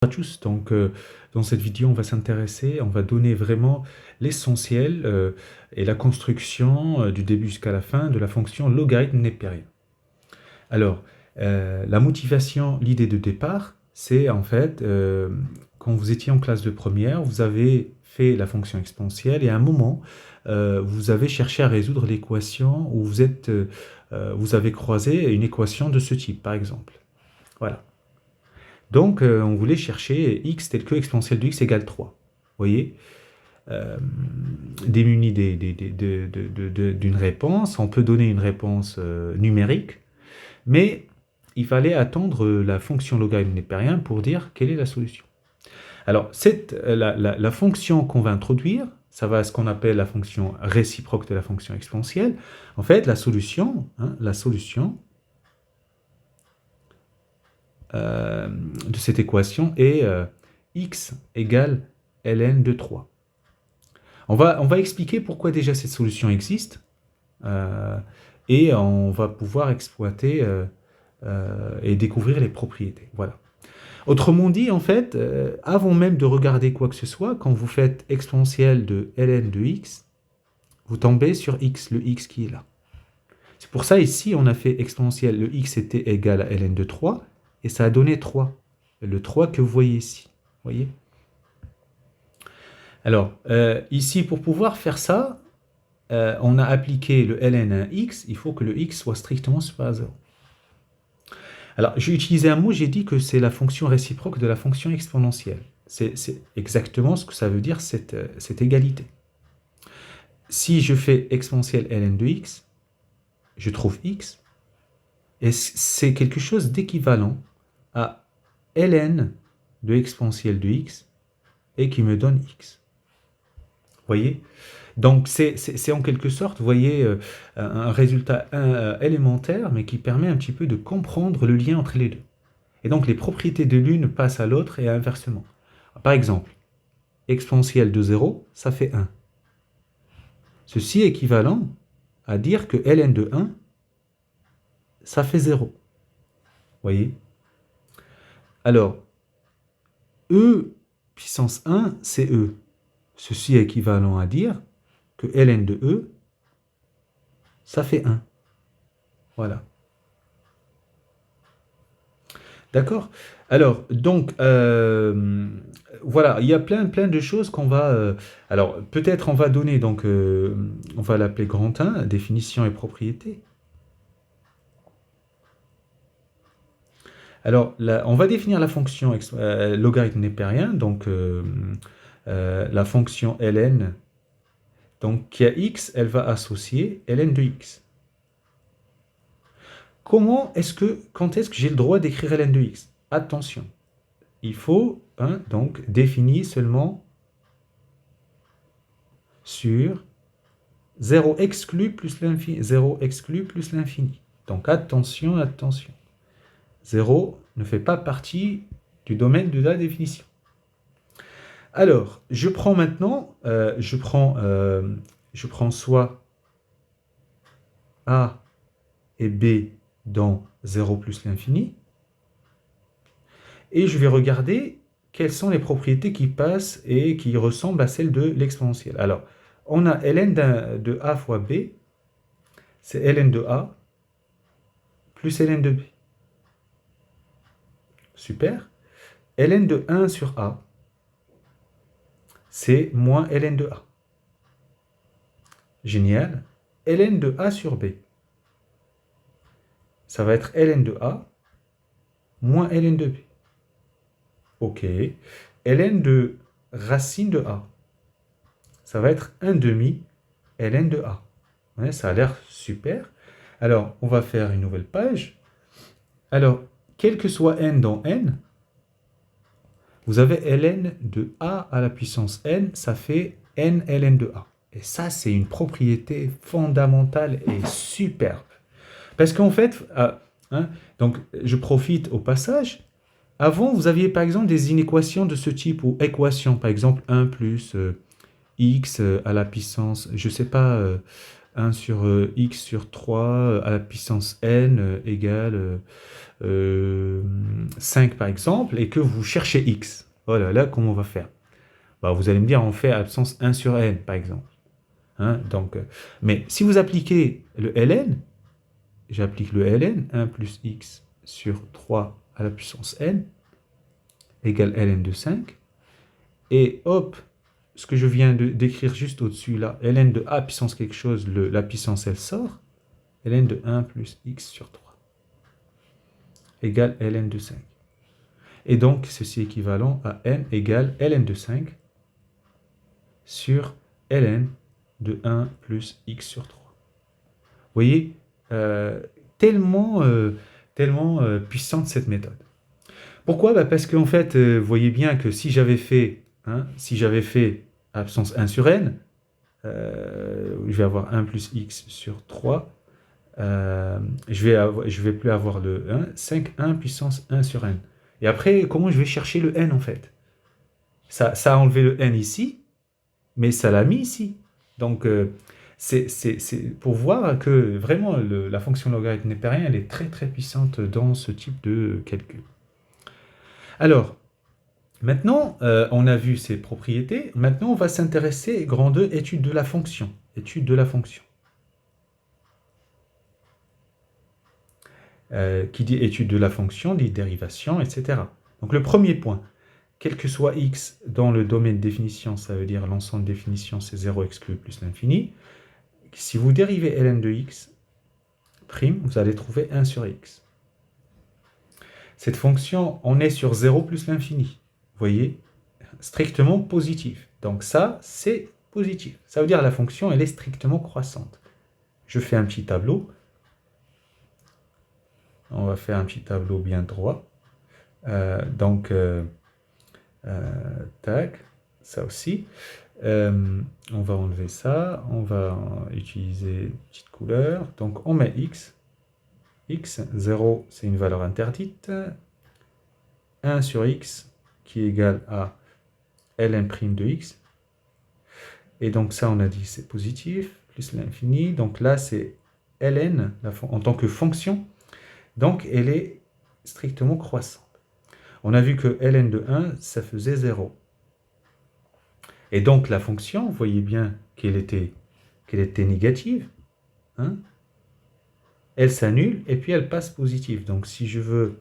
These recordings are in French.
À tous. Dans cette vidéo, on va donner vraiment l'essentiel et la construction du début jusqu'à la fin de la fonction logarithme népérien. Alors, la motivation, l'idée de départ, c'est en fait, quand vous étiez en classe de première, vous avez fait la fonction exponentielle et à un moment, vous avez cherché à résoudre l'équation où vous avez croisé une équation de ce type, par exemple. Voilà. Donc, on voulait chercher x tel que exponentielle de x égale 3. Vous voyez, euh, démuni d'une réponse, on peut donner une réponse numérique, mais il fallait attendre la fonction logarithme népérien pour dire quelle est la solution. Alors, la fonction qu'on va introduire, ça va à ce qu'on appelle la fonction réciproque de la fonction exponentielle. En fait, la solution de cette équation est x égale ln de 3. On va expliquer pourquoi déjà cette solution existe et on va pouvoir exploiter et découvrir les propriétés. Voilà. Autrement dit, en fait, avant même de regarder quoi que ce soit, quand vous faites exponentielle de ln de x, vous tombez sur x, le x qui est là. C'est pour ça, ici, on a fait exponentielle, le x était égal à ln de 3, et ça a donné 3. Le 3 que vous voyez ici. Voyez. Alors, ici, pour pouvoir faire ça, on a appliqué le ln à x, il faut que le x soit strictement supérieur à 0. Alors, j'ai utilisé un mot, j'ai dit que c'est la fonction réciproque de la fonction exponentielle. C'est exactement ce que ça veut dire, cette égalité. Si je fais exponentielle ln de x, je trouve x, et c'est quelque chose d'équivalent à ln de exponentielle de x, et qui me donne x. Vous voyez? Donc, c'est en quelque sorte, vous voyez, un résultat élémentaire, mais qui permet un petit peu de comprendre le lien entre les deux. Et donc, les propriétés de l'une passent à l'autre et inversement. Par exemple, exponentielle de 0, ça fait 1. Ceci est équivalent à dire que ln de 1, ça fait 0. Vous voyez? Alors, e puissance 1, c'est e. Ceci est équivalent à dire que ln de e, ça fait 1. Voilà. D'accord? Alors, donc, voilà, il y a plein de choses qu'on va... alors, peut-être on va donner, donc, on va l'appeler grand 1, définition et propriété. Alors, là, on va définir la fonction logarithme népérien, donc la fonction ln, donc qui a x, elle va associer ln de x. Quand est-ce que j'ai le droit d'écrire ln de x? Attention, il faut donc définir seulement sur 0 exclu plus l'infini. 0 exclu plus l'infini. Donc attention. 0 ne fait pas partie du domaine de la définition. Alors, je prends maintenant, je prends soit A et B dans 0 plus l'infini, et je vais regarder quelles sont les propriétés qui passent et qui ressemblent à celles de l'exponentielle. Alors, on a ln de A fois B, c'est ln de A plus ln de B. Super. Ln de 1 sur A, c'est moins ln de A. Génial. Ln de A sur B, ça va être ln de A moins ln de B. Ok. Ln de racine de A, ça va être 1 demi ln de A. Ouais, ça a l'air super. Alors, on va faire une nouvelle page. Alors, quel que soit n dans n, vous avez ln de A à la puissance n, ça fait n ln de A. Et ça, c'est une propriété fondamentale et superbe. Parce qu'en fait, donc je profite au passage. Avant, vous aviez par exemple des inéquations de ce type, ou équations, par exemple 1 plus x à la puissance, je ne sais pas, 1 sur x sur 3 à la puissance n égale 5 par exemple, et que vous cherchez x. Oh là là, comment on va faire? Bah, vous allez me dire, on fait à la puissance 1 sur n par exemple. Hein, donc, mais si vous appliquez le ln, j'applique le ln, 1 plus x sur 3 à la puissance n, égale ln de 5, et hop, ce que je viens d'écrire juste au-dessus là, ln de a puissance quelque chose, la puissance elle sort, ln de 1 plus x sur 3, égale ln de 5. Et donc, ceci est équivalent à n égale ln de 5 sur ln de 1 plus x sur 3. Vous voyez, tellement puissante cette méthode. Pourquoi? Bah parce qu'en fait, vous voyez bien que si j'avais fait absence 1 sur n, je vais avoir 1 plus x sur 3, je vais plus avoir le 1, 5, 1 puissance 1 sur n. Et après, comment je vais chercher le n en fait? Ça a enlevé le n ici, mais ça l'a mis ici. Donc, c'est pour voir que vraiment la fonction logarithme népérien, elle est très très puissante dans ce type de calcul. Alors, maintenant, on a vu ses propriétés. Maintenant, on va s'intéresser, grand 2, étude de la fonction. Étude de la fonction. Qui dit étude de la fonction, dit dérivation, etc. Donc, le premier point, quel que soit x dans le domaine de définition, ça veut dire l'ensemble de définition, c'est 0 exclu plus l'infini. Si vous dérivez ln de x, prime, vous allez trouver 1 sur x. Cette fonction, on est sur 0 plus l'infini. Vous voyez, strictement positif. Donc ça, c'est positif. Ça veut dire que la fonction, elle est strictement croissante. Je fais un petit tableau. On va faire un petit tableau bien droit. Tac, ça aussi. On va enlever ça. On va utiliser une petite couleur. Donc on met x. X, 0, c'est une valeur interdite. 1 sur x qui est égal à ln' de x. Et donc ça, on a dit c'est positif, plus l'infini. Donc là, c'est ln en tant que fonction. Donc, elle est strictement croissante. On a vu que ln de 1, ça faisait 0. Et donc, la fonction, vous voyez bien qu'elle était négative. Hein, elle s'annule et puis elle passe positive. Donc, si je veux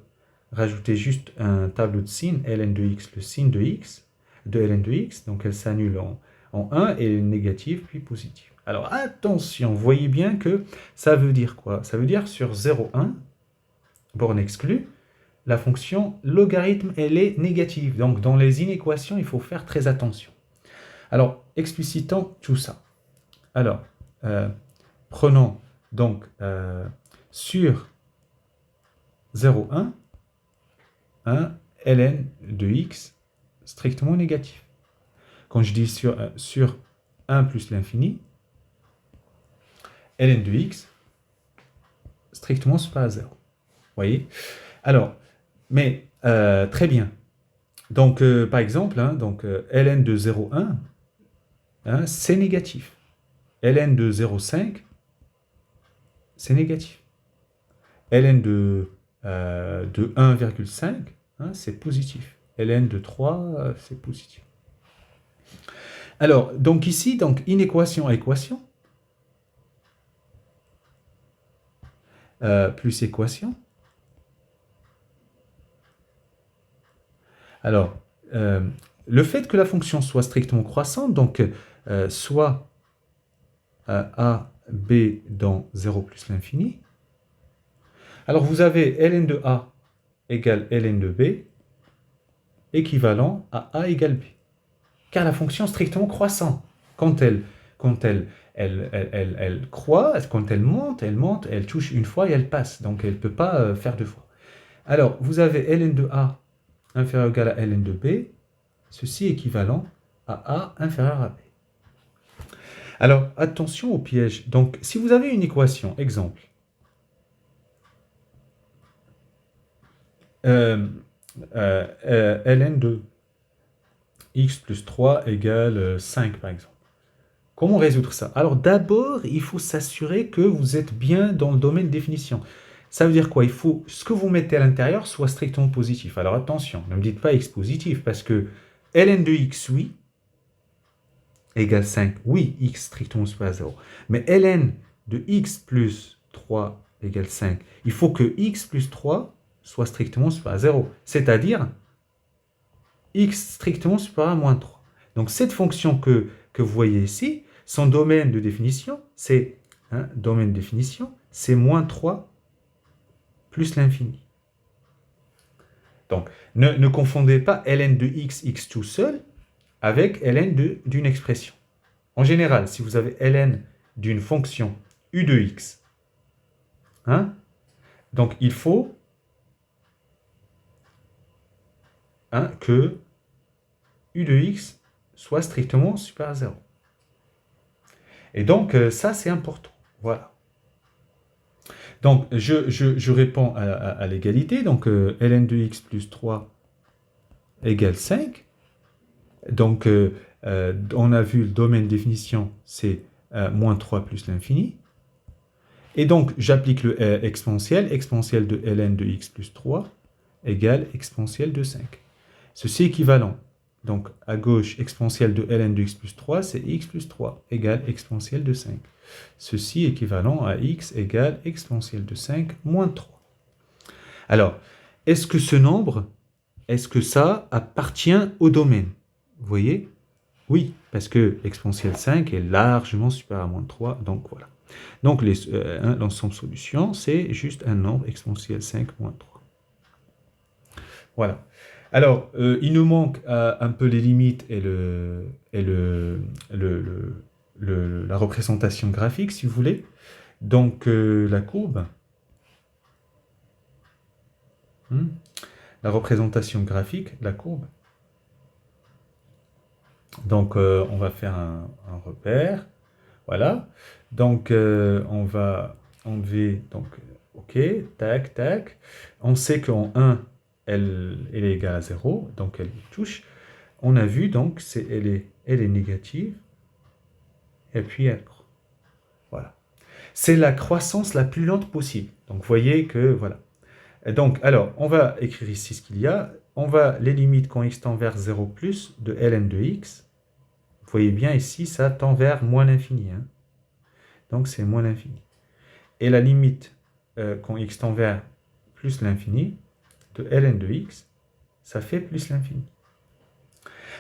rajouter juste un tableau de signe, ln de x, le signe de x, de ln de x, donc elle s'annule en 1 et elle est négative puis positive. Alors, attention, vous voyez bien que ça veut dire quoi? Ça veut dire sur 0, 1, borne exclue, la fonction logarithme, elle est négative. Donc, dans les inéquations, il faut faire très attention. Alors, explicitons tout ça. Alors, prenons donc sur 0, 1, ln de x strictement négatif. Quand je dis sur 1 plus l'infini, ln de x strictement supérieur à 0. Vous voyez? Alors, mais très bien. Donc, par exemple, ln de 0,1, c'est négatif. ln de 0,5, c'est négatif. ln de 1,5, c'est positif. ln de 3, c'est positif. Alors, donc ici, donc inéquation à équation, plus équation. Alors, le fait que la fonction soit strictement croissante, donc soit a, b dans 0 plus l'infini, alors vous avez ln de a égale ln de b, équivalent à a égale b. Car la fonction est strictement croissante. Quand elle croît, quand elle monte, elle touche une fois et elle passe. Donc elle ne peut pas faire deux fois. Alors, vous avez ln de a inférieur ou égal à ln de b, ceci est équivalent à a inférieur à b. Alors, attention au piège. Donc, si vous avez une équation, exemple, ln de x plus 3 égale 5, par exemple. Comment résoudre ça? Alors d'abord, il faut s'assurer que vous êtes bien dans le domaine de définition. Ça veut dire quoi? Il faut ce que vous mettez à l'intérieur soit strictement positif. Alors attention, ne me dites pas x positif parce que ln de x, oui, égale 5. Oui, x strictement supérieur à 0. Mais ln de x plus 3 égale 5. Il faut que x plus 3 soit strictement supérieur à 0. C'est-à-dire x strictement supérieur à moins 3. Donc cette fonction que vous voyez ici, son domaine de définition, c'est domaine de définition, c'est moins 3 plus l'infini. Donc ne confondez pas ln de x, x tout seul, avec ln d'une expression. En général, si vous avez ln d'une fonction u de x, donc il faut que u de x soit strictement supérieur à 0. Et donc, ça, c'est important. Voilà. Donc, je réponds à l'égalité. Donc, ln de x plus 3 égale 5. Donc, on a vu le domaine de définition, c'est moins 3 plus l'infini. Et donc, j'applique le exponentiel. Exponentiel de ln de x plus 3 égale exponentiel de 5. Ceci est équivalent. Donc, à gauche, exponentiel de ln de x plus 3, c'est x plus 3 égale exponentiel de 5. Ceci est équivalent à x égale exponentiel de 5 moins 3. Alors, est-ce que ce nombre, est-ce que ça appartient au domaine? Vous voyez? Oui, parce que l'exponentiel 5 est largement supérieur à moins 3, donc voilà. Donc, l'ensemble solution, c'est juste un nombre exponentiel 5 moins 3. Voilà. Alors, il nous manque un peu les limites et la représentation graphique, si vous voulez. Donc, la courbe, la représentation graphique, la courbe. Donc, on va faire un repère. Voilà. Donc, on va enlever, donc, OK, tac, tac. On sait qu'en 1, elle est égale à 0, donc elle touche. On a vu, donc, elle est négative, et puis elle croît. Voilà. C'est la croissance la plus lente possible. Donc, vous voyez que, voilà. Et donc, alors, on va écrire ici ce qu'il y a. On va les limites quand x tend vers 0 plus de ln de x. Vous voyez bien ici, ça tend vers moins l'infini. Donc, c'est moins l'infini. Et la limite quand x tend vers plus l'infini de ln de x, ça fait plus l'infini.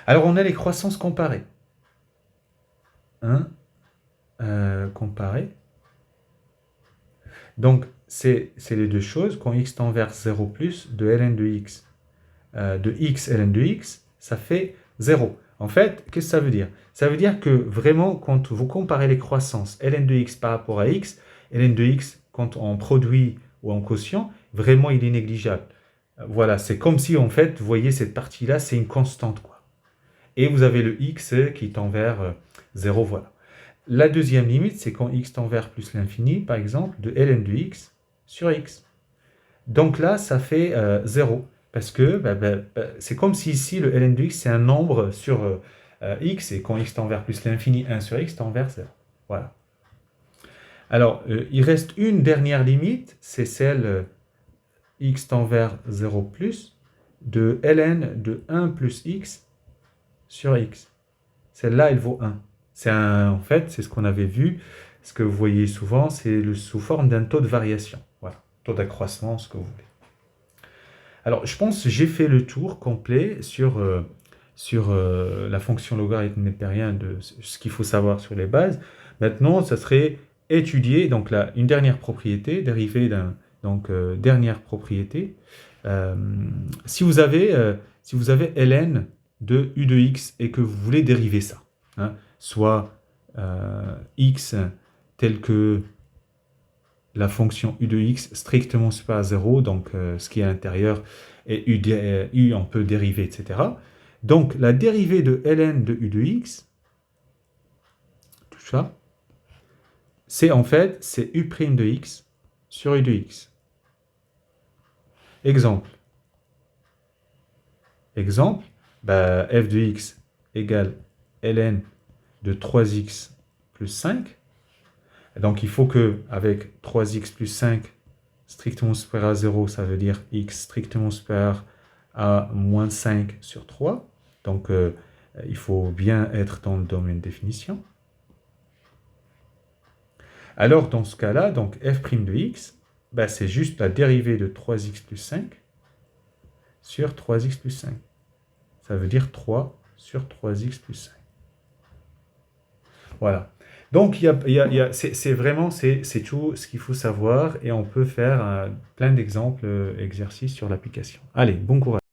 Alors, on a les croissances comparées. Comparées. Donc, c'est les deux choses. Quand x tend vers 0 plus de ln de x, ln de x, ça fait 0. En fait, qu'est-ce que ça veut dire? Ça veut dire que vraiment, quand vous comparez les croissances ln de x par rapport à x, ln de x, quand on produit ou en quotient, vraiment, il est négligeable. Voilà, c'est comme si, en fait, vous voyez, cette partie-là, c'est une constante, quoi. Et vous avez le x qui tend vers 0, voilà. La deuxième limite, c'est quand x tend vers plus l'infini, par exemple, de ln de x sur x. Donc là, ça fait 0. Parce que c'est comme si ici, le ln de x, c'est un nombre sur x, et quand x tend vers plus l'infini, 1 sur x tend vers 0. Voilà. Alors, il reste une dernière limite, c'est celle x tend vers 0 plus de ln de 1 plus x sur x. Celle-là, elle vaut 1. En fait, c'est ce qu'on avait vu. Ce que vous voyez souvent, c'est sous forme d'un taux de variation. Voilà, taux d'accroissement, ce que vous voulez. Alors, je pense que j'ai fait le tour complet sur la fonction logarithme népérien de ce qu'il faut savoir sur les bases. Maintenant, ça serait étudier donc là, une dernière propriété, dérivée dernière propriété. Si vous avez ln de u de x et que vous voulez dériver ça, soit x tel que la fonction u de x strictement supérieure à 0, donc ce qui est à l'intérieur, et u on peut dériver, etc. Donc la dérivée de ln de u de x, tout ça, c'est en fait, c'est u' de x sur u de x. Exemple, f de x égale ln de 3x plus 5. Donc, il faut que avec 3x plus 5 strictement supérieur à 0, ça veut dire x strictement supérieur à moins 5 sur 3. Donc, il faut bien être dans le domaine de définition. Alors, dans ce cas-là, donc f' de x, ben, c'est juste la dérivée de 3x plus 5 sur 3x plus 5. Ça veut dire 3 sur 3x plus 5. Voilà. Donc, c'est vraiment c'est tout ce qu'il faut savoir et on peut faire plein d'exemples, exercices sur l'application. Allez, bon courage.